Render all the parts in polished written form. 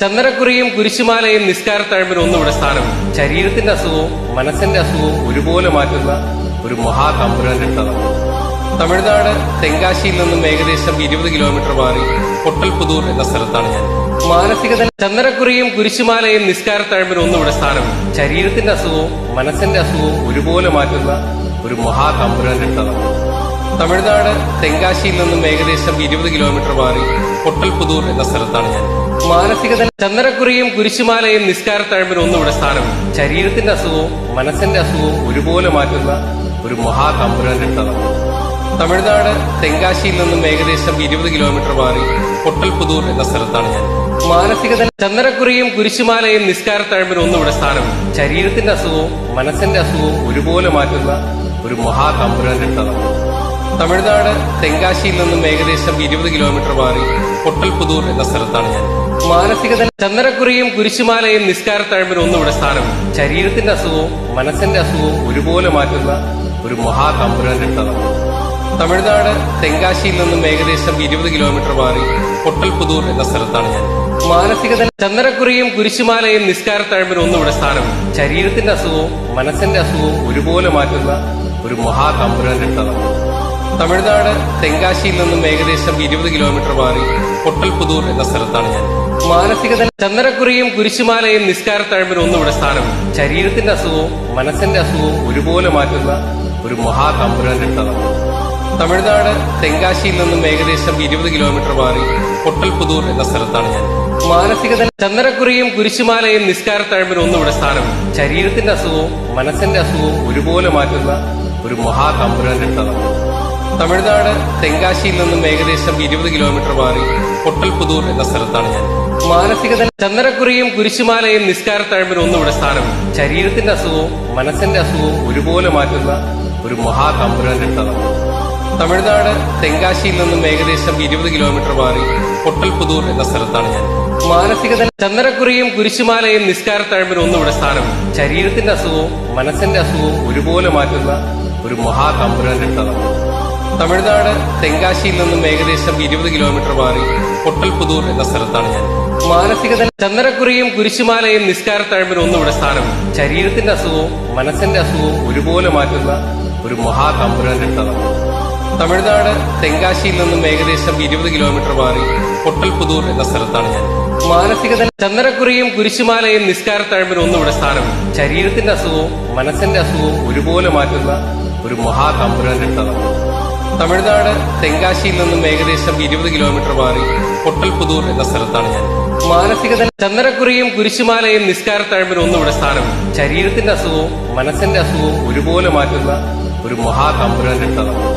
ചന്ദനക്കുറിയും കുരിശുമാലയും നിസ്കാരത്തഴമ്പിന് ഒന്നുകൂടെ സ്ഥാനം. ശരീരത്തിന്റെ അസുഖവും മനസ്സിന്റെ അസുഖവും ഒരുപോലെ മാറ്റുന്ന ഒരു മഹാതമ്പുരാന്റെ ക്ഷേത്രമാണ്. തമിഴ്നാട് തെങ്കാശിയിൽ നിന്നും ഏകദേശം 20 കിലോമീറ്റർ മാറി പൊട്ടൽപുതൂർ എന്ന സ്ഥലത്താണ് ഞാൻ. മാനസികത ചന്ദനക്കുറിയും കുരിശുമാലയും നിസ്കാരത്തഴമ്പിന് ഒന്നുകൂടെ സ്ഥാനം. ശരീരത്തിന്റെ അസുഖവും മനസ്സിന്റെ അസുഖവും ഒരുപോലെ മാറ്റുന്ന ഒരു മഹാതമ്പുരാന്റെ ക്ഷേത്രമാണ്. തമിഴ്നാട് തെങ്കാശിയിൽ നിന്നും ഏകദേശം 20 കിലോമീറ്റർ മാറി പൊട്ടൽപുതൂർ എന്ന സ്ഥലത്താണ് ഞാൻ. മാനസികത ചന്ദനക്കുറിയും കുരിശുമാലയും നിസ്കാരത്തഴമ്പിന് ഒന്നുകൂടെ സ്ഥാനം. ശരീരത്തിന്റെ അസുഖവും മനസ്സിന്റെ അസുഖവും ഒരുപോലെ മാറ്റുന്ന ഒരു മഹാതമ്പുരാന്റെ ക്ഷേത്രമാണ്. തമിഴ്നാട് തെങ്കാശിയിൽ നിന്നും ഏകദേശം 20 കിലോമീറ്റർ മാറി പൊട്ടൽപുതൂർ എന്ന സ്ഥലത്താണ് ഞാൻ. മാനസികത ചന്ദനക്കുറിയും കുരിശുമാലയും നിസ്കാരത്തഴമ്പിന് ഒന്നുകൂടെ സ്ഥാനം. ശരീരത്തിന്റെ അസുഖവും മനസ്സിന്റെ അസുഖവും ഒരുപോലെ മാറ്റുന്ന ഒരു മഹാതമ്പുരാന്റെ ക്ഷേത്രമാണ്. തമിഴ്നാട് തെങ്കാശിയിൽ നിന്നും ഏകദേശം 20 കിലോമീറ്റർ മാറി പൊട്ടൽപുതൂർ എന്ന സ്ഥലത്താണ് ഞാൻ. മാനസികത ചന്ദനക്കുറിയും കുരിശുമാലയും നിസ്കാരത്തഴമ്പിന് ഒന്നുകൂടെ സ്ഥാനം. ശരീരത്തിന്റെ അസുഖവും മനസ്സിന്റെ അസുഖവും ഒരുപോലെ മാറ്റുന്ന ഒരു മഹാതമ്പുരാന്റെ ക്ഷേത്രമാണ്. തമിഴ്നാട് തെങ്കാശിയിൽ നിന്നും ഏകദേശം 20 കിലോമീറ്റർ മാറി പൊട്ടൽപുതൂർ എന്ന സ്ഥലത്താണ് ഞാൻ. മാനസികത ചന്ദനക്കുറിയും കുരിശുമാലയും നിസ്കാരത്തഴമ്പിന് ഒന്നുകൂടെ സ്ഥാനം. ശരീരത്തിന്റെ അസുഖവും മനസ്സിന്റെ അസുഖവും ഒരുപോലെ മാറ്റുന്ന ഒരു മഹാതമ്പുരാന്റെ ക്ഷേത്രമാണ്. തമിഴ്നാട് തെങ്കാശിയിൽ നിന്നും ഏകദേശം 20 കിലോമീറ്റർ മാറി പൊട്ടൽപുതൂർ എന്ന സ്ഥലത്താണ് ഞാൻ. മാനസികത ചന്ദനക്കുറിയും കുരിശുമാലയും നിസ്കാരത്തഴമ്പിന് ഒന്നുകൂടെ സ്ഥാനം. ശരീരത്തിന്റെ അസുഖവും മനസ്സിന്റെ അസുഖവും ഒരുപോലെ മാറ്റുന്ന ഒരു മഹാതമ്പുരാന്റെ ക്ഷേത്രമാണ്. തമിഴ്നാട് തെങ്കാശിയിൽ നിന്നും ഏകദേശം 20 കിലോമീറ്റർ മാറി പൊട്ടൽപുതൂർ എന്ന സ്ഥലത്താണ് ഞാൻ. മാനസികത ചന്ദനക്കുറിയും കുരിശുമാലയും നിസ്കാരത്തഴമ്പിന് ഒന്നുകൂടെ സ്ഥാനം. ശരീരത്തിന്റെ അസുഖവും മനസ്സിന്റെ അസുഖവും ഒരുപോലെ മാറ്റുന്ന ഒരു മഹാതമ്പുരാന്റെ ക്ഷേത്രമാണ്. തമിഴ്നാട് തെങ്കാശിയിൽ നിന്നും ഏകദേശം 20 കിലോമീറ്റർ മാറി പൊട്ടൽപുതൂർ എന്ന സ്ഥലത്താണ് ഞാൻ. മാനസികത ചന്ദനക്കുറിയും കുരിശുമാലയും നിസ്കാരത്തഴമ്പിന് ഒന്നുകൂടെ സ്ഥാനം. ശരീരത്തിന്റെ അസുഖവും മനസ്സിന്റെ അസുഖവും ഒരുപോലെ മാറ്റുന്ന ഒരു മഹാതമ്പുരാന്റെ ക്ഷേത്രമാണ്. തമിഴ്നാട് തെങ്കാശിയിൽ നിന്നും ഏകദേശം 20 കിലോമീറ്റർ മാറി പൊട്ടൽപുതൂർ എന്ന സ്ഥലത്താണ് ഞാൻ. മാനസികത ചന്ദനക്കുറിയും കുരിശുമാലയും നിസ്കാരത്തഴമ്പിന് ഒന്നുകൂടെ സ്ഥാനം. ശരീരത്തിന്റെ അസുഖവും മനസ്സിന്റെ അസുഖവും ഒരുപോലെ മാറ്റുന്ന ഒരു മഹാതമ്പുരാന്റെ ക്ഷേത്രമാണ്. തമിഴ്നാട് തെങ്കാശിയിൽ നിന്നും ഏകദേശം 20 കിലോമീറ്റർ മാറി പൊട്ടൽപുതൂർ എന്ന സ്ഥലത്താണ് ഞാൻ. മാനസികത ചന്ദനക്കുറിയും കുരിശുമാലയും നിസ്കാരത്തഴമ്പിന് ഒന്നുകൂടെ സ്ഥാനം. ശരീരത്തിന്റെ അസുഖവും മനസ്സിന്റെ അസുഖവും ഒരുപോലെ മാറ്റുന്ന ഒരു മഹാതമ്പുരാന്റെ ക്ഷേത്രമാണ്. തമിഴ്നാട് തെങ്കാശിയിൽ നിന്നും ഏകദേശം 20 കിലോമീറ്റർ മാറി പൊട്ടൽപുതൂർ എന്ന സ്ഥലത്താണ് ഞാൻ. മാനസികത ചന്ദനക്കുറിയും കുരിശുമാലയും നിസ്കാരത്തഴമ്പിന് ഒന്നുകൂടെ സ്ഥാനം. ശരീരത്തിന്റെ അസുഖവും മനസ്സിന്റെ അസുഖവും ഒരുപോലെ മാറ്റുന്ന ഒരു മഹാതമ്പുരാന്റെ ക്ഷേത്രമാണ്. തമിഴ്നാട് തെങ്കാശിയിൽ നിന്നും ഏകദേശം 20 കിലോമീറ്റർ മാറി പൊട്ടൽപുതൂർ എന്ന സ്ഥലത്താണ് ഞാൻ. മാനസികത ചന്ദനക്കുറിയും കുരിശുമാലയും നിസ്കാരത്തഴമ്പിന് ഒന്നുകൂടെ സ്ഥാനം. ശരീരത്തിന്റെ അസുഖവും മനസ്സിന്റെ അസുഖവും ഒരുപോലെ മാറ്റുന്ന ഒരു മഹാതമ്പുരാന്റെ ക്ഷേത്രമാണ്.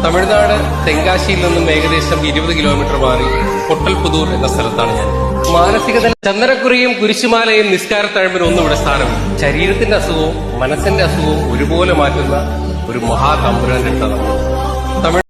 തമിഴ്നാട് തെങ്കാശിയിൽ നിന്നും ഏകദേശം 20 കിലോമീറ്റർ മാറി പൊട്ടൽപുതൂർ എന്ന സ്ഥലത്താണ് ഞാൻ. മാനസികത ചന്ദനക്കുറിയും കുരിശുമാലയും നിസ്കാരത്തഴമ്പിന് ഒന്നുകൂടെ സ്ഥാനം. ശരീരത്തിന്റെ അസുഖവും മനസ്സിന്റെ അസുഖവും ഒരുപോലെ മാറ്റുന്ന ഒരു മഹാതമ്പുരാന്റെ ക്ഷേത്രമാണ്.